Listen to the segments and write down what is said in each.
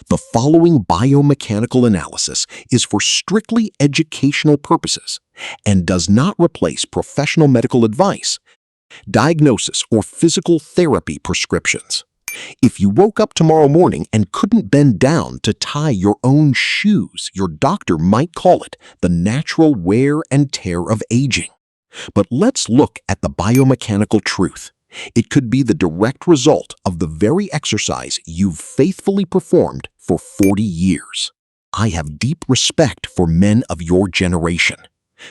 The following biomechanical analysis is for strictly educational purposes and does not replace professional medical advice, diagnosis, or physical therapy prescriptions. If you woke up tomorrow morning and couldn't bend down to tie your own shoes, your doctor might call it the natural wear and tear of aging. But let's look at the biomechanical truth. It could be the direct result of the very exercise you've faithfully performed for 40 years. I have deep respect for men of your generation.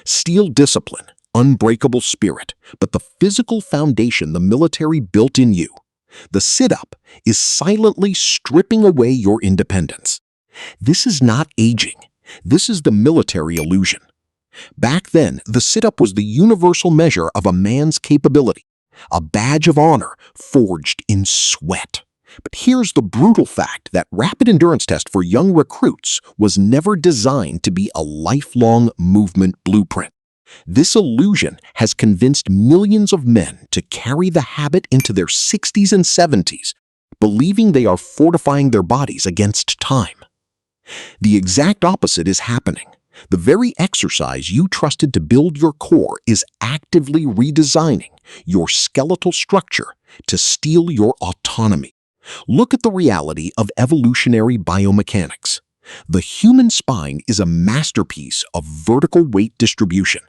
Steel discipline, unbreakable spirit, but the physical foundation the military built in you. The sit-up is silently stripping away your independence. This is not aging. This is the military illusion. Back then, the sit-up was the universal measure of a man's capability, a badge of honor forged in sweat. But here's the brutal fact that rapid endurance test for young recruits was never designed to be a lifelong movement blueprint. This illusion has convinced millions of men to carry the habit into their 60s and 70s, believing they are fortifying their bodies against time. The exact opposite is happening. The very exercise you trusted to build your core is actively redesigning your skeletal structure to steal your autonomy. Look at the reality of evolutionary biomechanics. The human spine is a masterpiece of vertical weight distribution.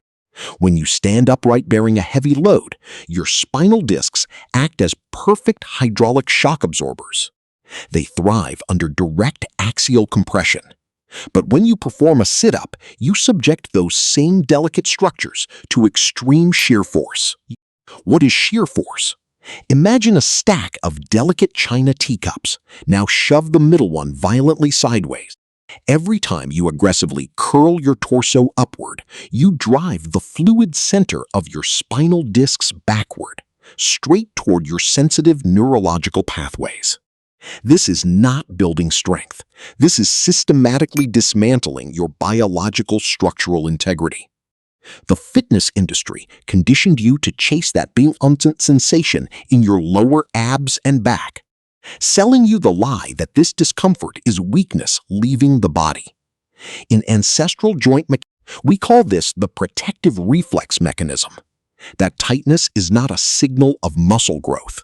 When you stand upright bearing a heavy load, your spinal discs act as perfect hydraulic shock absorbers. They thrive under direct axial compression. But when you perform a sit-up, you subject those same delicate structures to extreme shear force. What is shear force? Imagine a stack of delicate china teacups. Now shove the middle one violently sideways. Every time you aggressively curl your torso upward, you drive the fluid center of your spinal discs backward, straight toward your sensitive neurological pathways. This is not building strength. This is systematically dismantling your biological structural integrity. The fitness industry conditioned you to chase that bing-unsent sensation in your lower abs and back, selling you the lie that this discomfort is weakness leaving the body. In ancestral joint mechanics, we call this the protective reflex mechanism. That tightness is not a signal of muscle growth.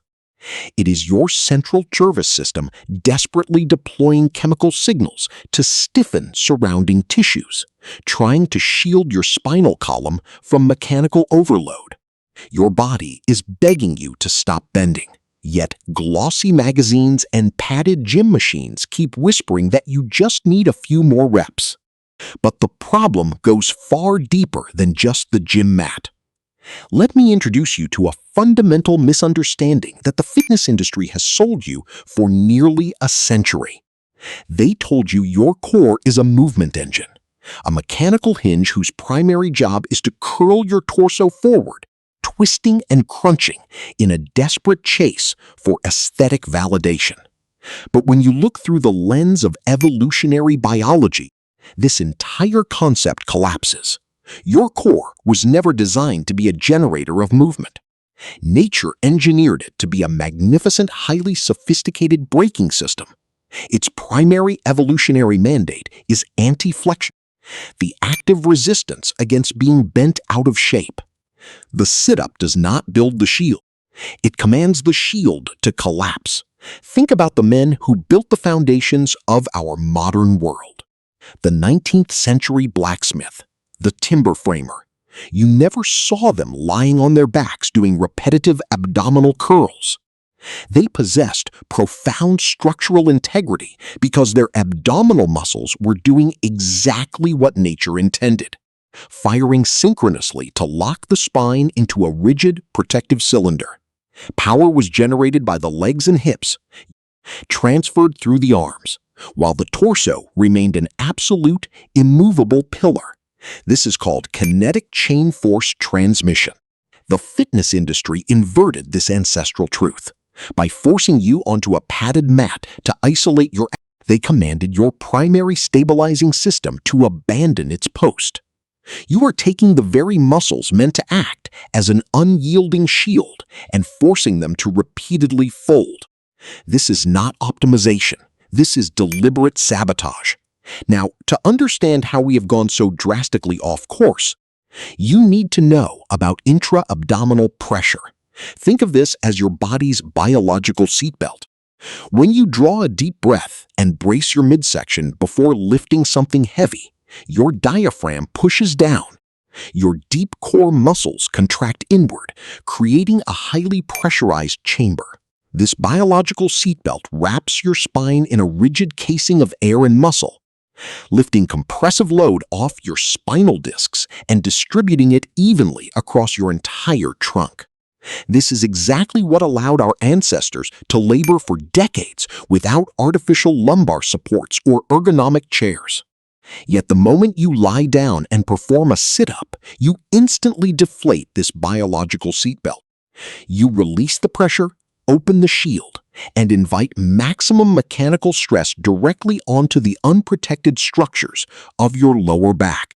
It is your central nervous system desperately deploying chemical signals to stiffen surrounding tissues, trying to shield your spinal column from mechanical overload. Your body is begging you to stop bending, yet glossy magazines and padded gym machines keep whispering that you just need a few more reps. But the problem goes far deeper than just the gym mat. Let me introduce you to a fundamental misunderstanding that the fitness industry has sold you for nearly a century. They told you your core is a movement engine, a mechanical hinge whose primary job is to curl your torso forward, twisting and crunching in a desperate chase for aesthetic validation. But when you look through the lens of evolutionary biology, this entire concept collapses. Your core was never designed to be a generator of movement. Nature engineered it to be a magnificent, highly sophisticated braking system. Its primary evolutionary mandate is anti-flexion, the active resistance against being bent out of shape. The sit-up does not build the shield. It commands the shield to collapse. Think about the men who built the foundations of our modern world. The 19th century blacksmith, the timber framer. You never saw them lying on their backs doing repetitive abdominal curls. They possessed profound structural integrity because their abdominal muscles were doing exactly what nature intended, firing synchronously to lock the spine into a rigid, protective cylinder. Power was generated by the legs and hips, transferred through the arms, while the torso remained an absolute, immovable pillar. This is called kinetic chain force transmission. The fitness industry inverted this ancestral truth. By forcing you onto a padded mat to isolate your abs, they commanded your primary stabilizing system to abandon its post. You are taking the very muscles meant to act as an unyielding shield and forcing them to repeatedly fold. This is not optimization. This is deliberate sabotage. Now, to understand how we have gone so drastically off course, you need to know about intra-abdominal pressure. Think of this as your body's biological seatbelt. When you draw a deep breath and brace your midsection before lifting something heavy, your diaphragm pushes down. Your deep core muscles contract inward, creating a highly pressurized chamber. This biological seatbelt wraps your spine in a rigid casing of air and muscle, lifting compressive load off your spinal discs and distributing it evenly across your entire trunk. This is exactly what allowed our ancestors to labor for decades without artificial lumbar supports or ergonomic chairs. Yet the moment you lie down and perform a sit-up, you instantly deflate this biological seatbelt. You release the pressure, open the shield, and invite maximum mechanical stress directly onto the unprotected structures of your lower back.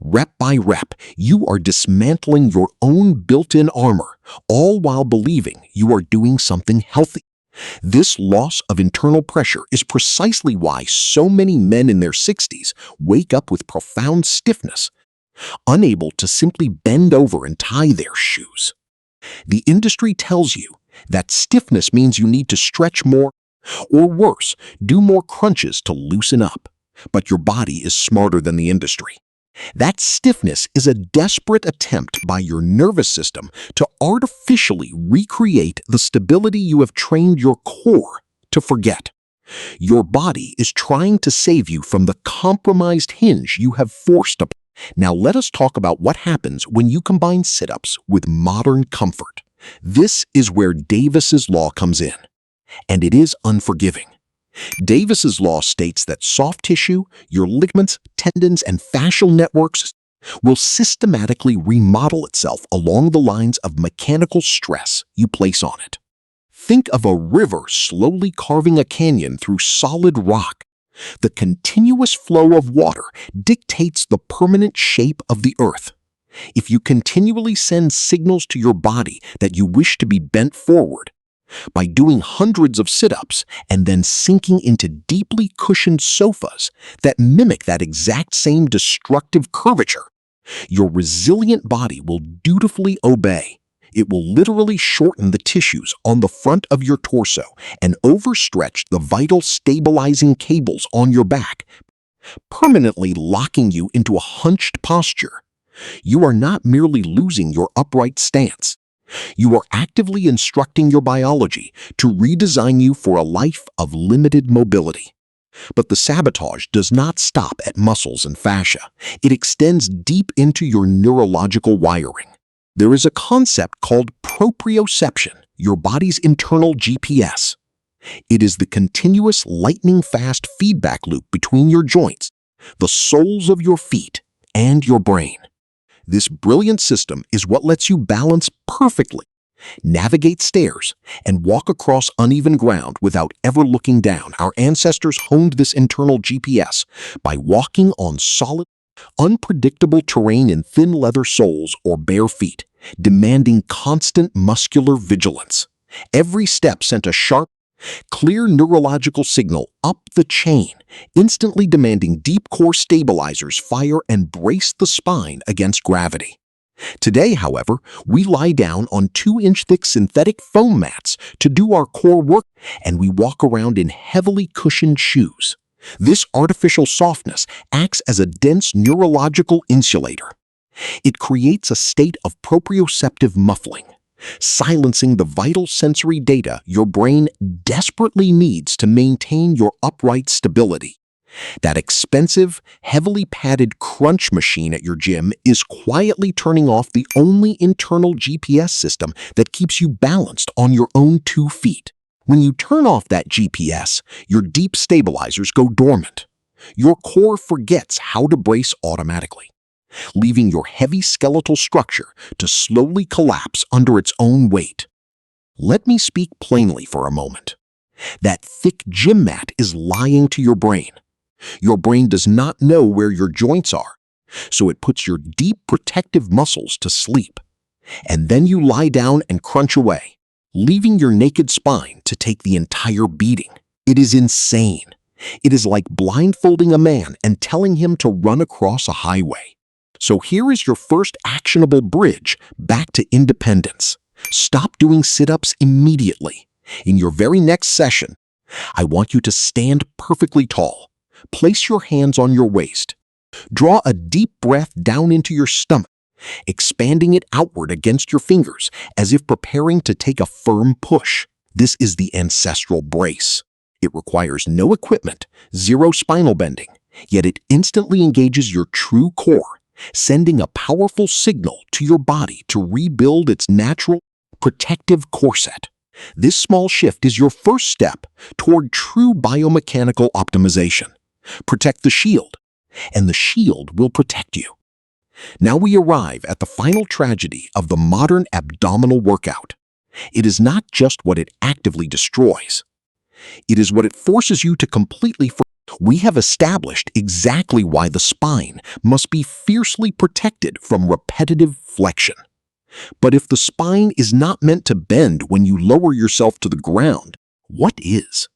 Rep by rep, you are dismantling your own built-in armor, all while believing you are doing something healthy. This loss of internal pressure is precisely why so many men in their 60s wake up with profound stiffness, unable to simply bend over and tie their shoes. The industry tells you that stiffness means you need to stretch more, or worse, do more crunches to loosen up. But your body is smarter than the industry. That stiffness is a desperate attempt by your nervous system to artificially recreate the stability you have trained your core to forget. Your body is trying to save you from the compromised hinge you have forced upon. Now let us talk about what happens when you combine sit-ups with modern comfort. This is where Davis's law comes in, and it is unforgiving. Davis's law states that soft tissue, your ligaments, tendons, and fascial networks will systematically remodel itself along the lines of mechanical stress you place on it. Think of a river slowly carving a canyon through solid rock. The continuous flow of water dictates the permanent shape of the earth. If you continually send signals to your body that you wish to be bent forward, by doing hundreds of sit-ups and then sinking into deeply cushioned sofas that mimic that exact same destructive curvature, your resilient body will dutifully obey. It will literally shorten the tissues on the front of your torso and overstretch the vital stabilizing cables on your back, permanently locking you into a hunched posture. You are not merely losing your upright stance. You are actively instructing your biology to redesign you for a life of limited mobility. But the sabotage does not stop at muscles and fascia. It extends deep into your neurological wiring. There is a concept called proprioception, your body's internal GPS. It is the continuous lightning-fast feedback loop between your joints, the soles of your feet, and your brain. This brilliant system is what lets you balance perfectly, navigate stairs, and walk across uneven ground without ever looking down. Our ancestors honed this internal GPS by walking on solid, unpredictable terrain in thin leather soles or bare feet, demanding constant muscular vigilance. Every step sent a sharp, clear neurological signal up the chain, instantly demanding deep core stabilizers fire and brace the spine against gravity. Today, however, we lie down on 2-inch thick synthetic foam mats to do our core work, and we walk around in heavily cushioned shoes. This artificial softness acts as a dense neurological insulator. It creates a state of proprioceptive muffling, silencing the vital sensory data your brain desperately needs to maintain your upright stability. That expensive, heavily padded crunch machine at your gym is quietly turning off the only internal GPS system that keeps you balanced on your own 2 feet. When you turn off that GPS, your deep stabilizers go dormant. Your core forgets how to brace automatically, leaving your heavy skeletal structure to slowly collapse under its own weight. Let me speak plainly for a moment. That thick gym mat is lying to your brain. Your brain does not know where your joints are, so it puts your deep protective muscles to sleep. And then you lie down and crunch away, leaving your naked spine to take the entire beating. It is insane. It is like blindfolding a man and telling him to run across a highway. So here is your first actionable bridge back to independence. Stop doing sit-ups immediately. In your very next session, I want you to stand perfectly tall. Place your hands on your waist. Draw a deep breath down into your stomach, expanding it outward against your fingers as if preparing to take a firm push. This is the ancestral brace. It requires no equipment, zero spinal bending, yet it instantly engages your true core, sending a powerful signal to your body to rebuild its natural protective corset. This small shift is your first step toward true biomechanical optimization. Protect the shield, and the shield will protect you. Now we arrive at the final tragedy of the modern abdominal workout. It is not just what it actively destroys. It is what it forces you to completely forget. We have established exactly why the spine must be fiercely protected from repetitive flexion. But if the spine is not meant to bend when you lower yourself to the ground, what is?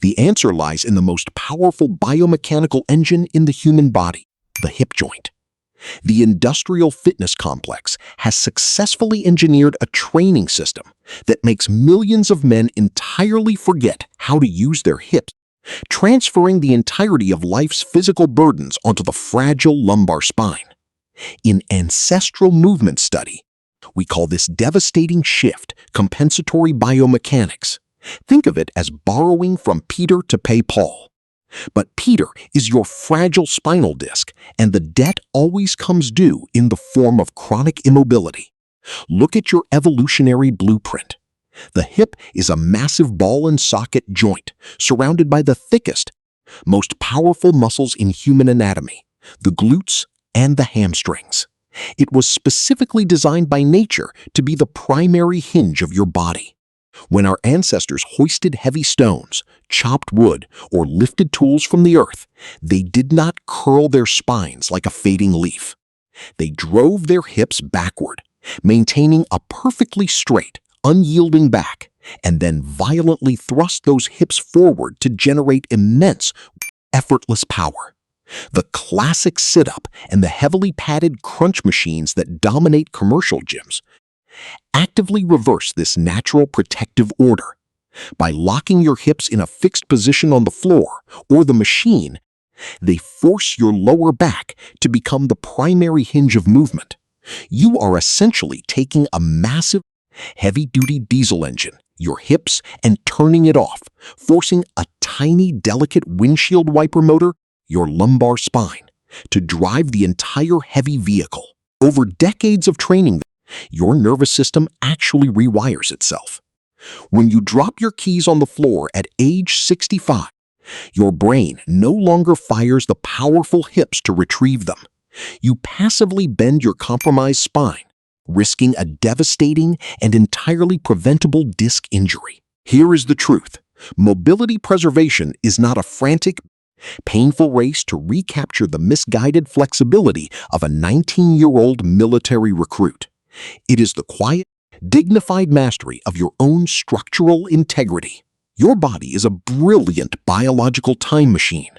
The answer lies in the most powerful biomechanical engine in the human body, the hip joint. The industrial fitness complex has successfully engineered a training system that makes millions of men entirely forget how to use their hips, transferring the entirety of life's physical burdens onto the fragile lumbar spine. In ancestral movement study, we call this devastating shift compensatory biomechanics. Think of it as borrowing from Peter to pay Paul. But Peter is your fragile spinal disc, and the debt always comes due in the form of chronic immobility. Look at your evolutionary blueprint. The hip is a massive ball and socket joint surrounded by the thickest, most powerful muscles in human anatomy, the glutes and the hamstrings. It was specifically designed by nature to be the primary hinge of your body. When our ancestors hoisted heavy stones, chopped wood, or lifted tools from the earth, they did not curl their spines like a fading leaf. They drove their hips backward, maintaining a perfectly straight, unyielding back, and then violently thrust those hips forward to generate immense, effortless power. The classic sit-up and the heavily padded crunch machines that dominate commercial gyms actively reverse this natural protective order. By locking your hips in a fixed position on the floor or the machine, they force your lower back to become the primary hinge of movement. You are essentially taking a massive, heavy-duty diesel engine, your hips, and turning it off, forcing a tiny, delicate windshield wiper motor, your lumbar spine, to drive the entire heavy vehicle. Over decades of training, your nervous system actually rewires itself. When you drop your keys on the floor at age 65, your brain no longer fires the powerful hips to retrieve them. You passively bend your compromised spine, risking a devastating and entirely preventable disc injury. Here is the truth. Mobility preservation is not a frantic, painful race to recapture the misguided flexibility of a 19-year-old military recruit. It is the quiet, dignified mastery of your own structural integrity. Your body is a brilliant biological time machine.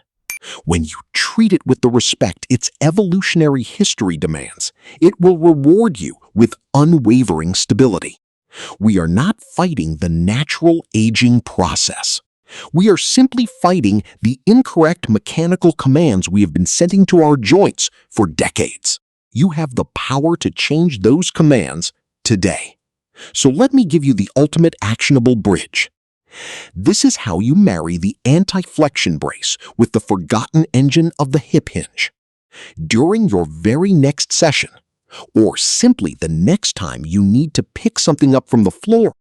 When you treat it with the respect its evolutionary history demands, it will reward you with unwavering stability. We are not fighting the natural aging process. We are simply fighting the incorrect mechanical commands we have been sending to our joints for decades. You have the power to change those commands today. So let me give you the ultimate actionable bridge. This is how you marry the anti-flexion brace with the forgotten engine of the hip hinge. During your very next session, or simply the next time you need to pick something up from the floor,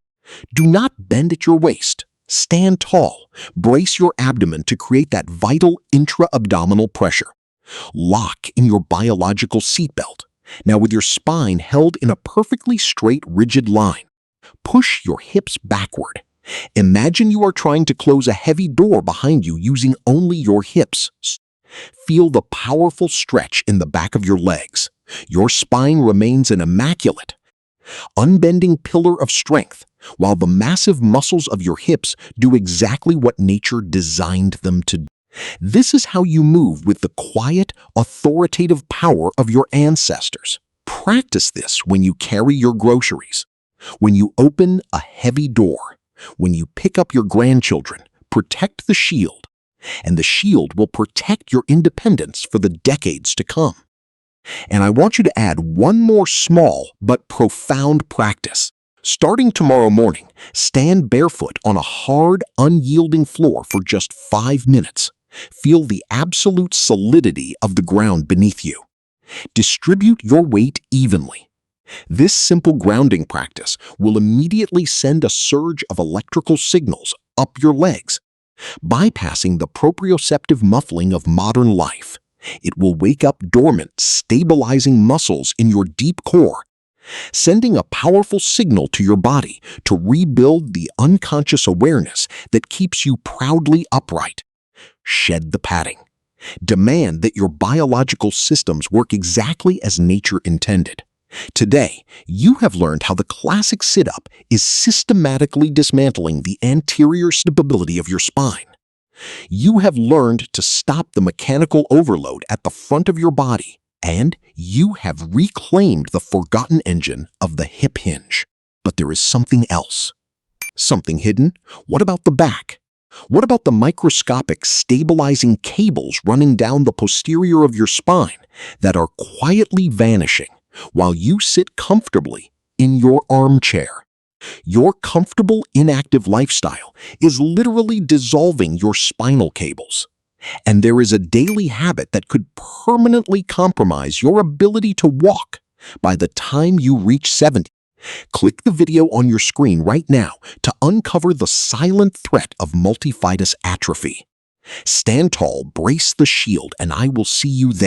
do not bend at your waist. Stand tall. Brace your abdomen to create that vital intra-abdominal pressure. Lock in your biological seatbelt. Now with your spine held in a perfectly straight, rigid line, push your hips backward. Imagine you are trying to close a heavy door behind you using only your hips. Feel the powerful stretch in the back of your legs. Your spine remains an immaculate, unbending pillar of strength, while the massive muscles of your hips do exactly what nature designed them to do. This is how you move with the quiet, authoritative power of your ancestors. Practice this when you carry your groceries, when you open a heavy door, when you pick up your grandchildren. Protect the shield, and the shield will protect your independence for the decades to come. And I want you to add one more small but profound practice. Starting tomorrow morning, stand barefoot on a hard, unyielding floor for just 5 minutes. Feel the absolute solidity of the ground beneath you. Distribute your weight evenly. This simple grounding practice will immediately send a surge of electrical signals up your legs, bypassing the proprioceptive muffling of modern life. It will wake up dormant, stabilizing muscles in your deep core, sending a powerful signal to your body to rebuild the unconscious awareness that keeps you proudly upright. Shed the padding. Demand that your biological systems work exactly as nature intended. Today, you have learned how the classic sit-up is systematically dismantling the anterior stability of your spine. You have learned to stop the mechanical overload at the front of your body, and you have reclaimed the forgotten engine of the hip hinge. But there is something else. Something hidden? What about the back? What about the microscopic stabilizing cables running down the posterior of your spine that are quietly vanishing while you sit comfortably in your armchair? Your comfortable, inactive lifestyle is literally dissolving your spinal cables. And there is a daily habit that could permanently compromise your ability to walk by the time you reach 70. Click the video on your screen right now to uncover the silent threat of multifidus atrophy. Stand tall, brace the shield, and I will see you there.